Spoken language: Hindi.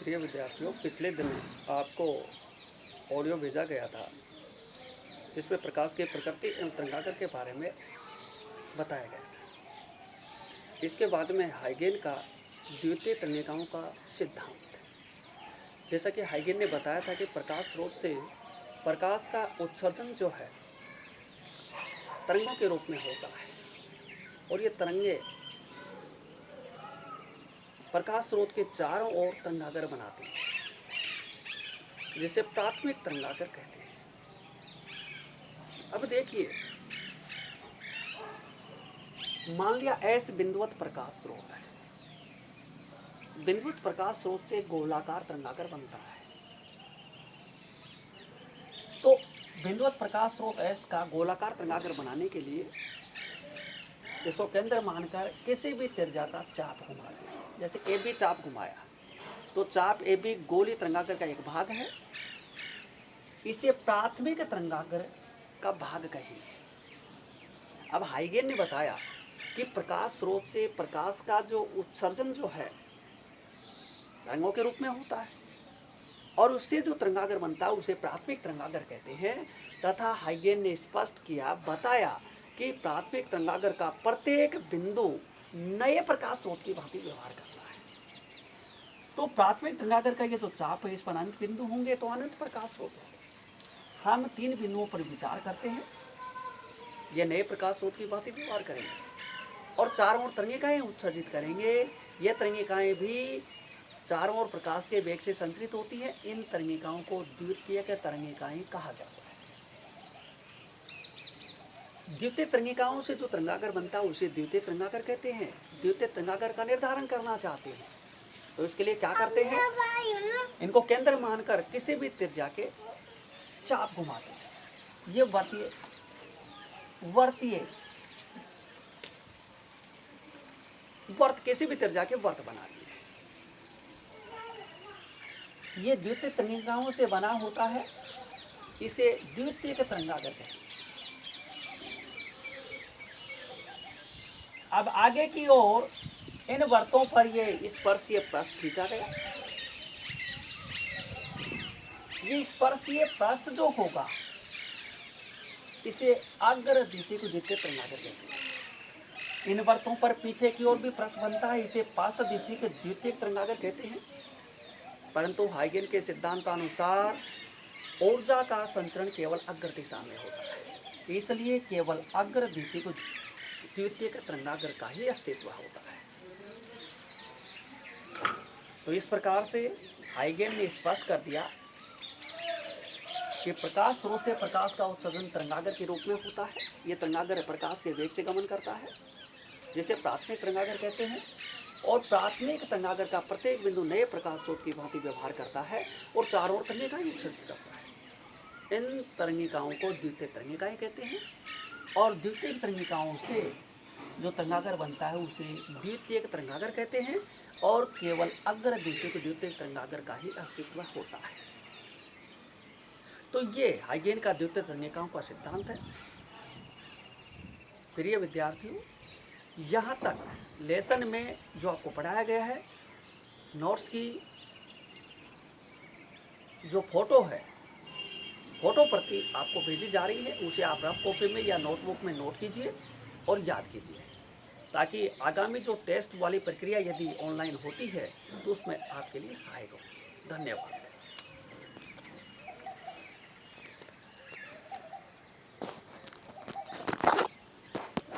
प्रिय विद्यार्थियों, पिछले दिन आपको ऑडियो भेजा गया था जिसमें प्रकाश की प्रकृति एवं तरंगाकर के बारे में बताया गया था। इसके बाद में हाइगेन का द्वितीय तरणिकाओं का सिद्धांत, जैसा कि हाइगेन ने बताया था कि प्रकाश स्रोत से प्रकाश का उत्सर्जन जो है तरंगों के रूप में होता है और ये तरंगे प्रकाश स्रोत के चारों ओर तरंगागर बनाती हैं, जिसे प्राथमिक तरंगागर कहते हैं। अब देखिए, मान लिया ऐस बिंदुवत प्रकाश स्रोत है। बिंदुवत प्रकाश स्रोत से गोलाकार तरंगागर बनता है। तो बिंदुवत प्रकाश स्रोत एस का गोलाकार तरंगागर बनाने के लिए इसको केंद्र मानकर किसी भी त्रिज्या का चाप घुमा दें। जैसे ए बी चाप घुमाया तो चाप ए बी गोली तरंगागर का एक भाग है। इसे प्राथमिक तरंगागर का भाग कहेंगे। अब हाइगेन ने बताया कि प्रकाश स्रोत से प्रकाश का जो उत्सर्जन जो है तरंगों के रूप में होता है और उससे जो तरंगागर बनता है उसे प्राथमिक तरंगागर कहते हैं। तथा हाइगेन ने स्पष्ट किया, बताया कि प्राथमिक तरंगागर का प्रत्येक बिंदु नए प्रकाश स्रोत की भांति व्यवहार करता है। तो प्राथमिक तरंगागर का ये जो चाप है, इस पर अनंत बिंदु होंगे तो अनंत प्रकाश स्रोत होंगे। हम 3 बिंदुओं पर विचार करते हैं, ये नए प्रकाश स्रोत की भांति व्यवहार करेंगे और चारों ओर तरंगिकाएं उत्सर्जित करेंगे। ये तरंगिकाएं भी चारों ओर प्रकाश के वेग से संचरित होती है। इन तरंगिकाओं को द्वितीयक तरंगिकाएं कहा जाता है। द्वितीय तरंगिकाओं से जो तरंगागर बनता है उसे द्वितीय तरंगागर कहते हैं। द्वितीय तरंगागर का निर्धारण करना चाहते हैं तो इसके लिए क्या करते हैं, इनको केंद्र मानकर किसी भी त्रिज्या के चाप घुमाते हैं। ये वर्त किसी भी त्रिज्या के वर्त बना लिए। ये द्वितीय तरंगिकाओं से बना होता है, इसे द्वितीयक तरंगागर कहते हैं। अब आगे की ओर इन वर्तों पर ये स्पर्शीय पृष्ठ खींचा गया। ये स्पर्शीय पृष्ठ जो होगा इसे अग्र दिशा को द्वितीय तरंगागर कहते हैं। इन वर्तों पर पीछे की ओर भी पृष्ठ बनता है, इसे पार्श्व दिशा के द्वितीय तरंगागर कहते हैं। परंतु हाइगेन के सिद्धांतानुसार ऊर्जा का संचरण केवल अग्र दिशा में होता है, इसलिए केवल अग्र दिशा को द्वितीयक तरंगागर का ही अस्तित्व होता है। तो इस प्रकार से हाइगेन ने स्पष्ट कर दिया कि प्रकाश स्रोत से प्रकाश का उत्सर्जन तरंगागर के रूप में होता है। ये तरंगागर प्रकाश के वेग से गमन करता है, जिसे प्राथमिक तरंगागर कहते हैं। और प्राथमिक तरंगागर का प्रत्येक बिंदु नए प्रकाश स्रोत की भांति व्यवहार करता है और चारों ओर तरंगिकाएं उत्सर्जित करता है। इन तरंगिकाओं को द्वितीय तरंगिकाएं कहते हैं और द्वितीय तरंगिकाओं से जो तरंगागर बनता है उसे द्वितीयक तरंगागर कहते हैं और केवल अग्र दिशा को द्वितीयक तरंगागर का ही अस्तित्व होता है। तो ये हाइगेन का द्वितीय तरंगिकाओं का सिद्धांत है। प्रिय विद्यार्थियों, यहाँ तक लेसन में जो आपको पढ़ाया गया है, नोट्स की जो फोटो है, फोटो प्रति आपको भेजी जा रही है, उसे आप रफ कॉपी में या नोटबुक में नोट कीजिए और याद कीजिए, ताकि आगामी जो टेस्ट वाली प्रक्रिया यदि ऑनलाइन होती है तो उसमें आपके लिए सहायक हो। धन्यवाद।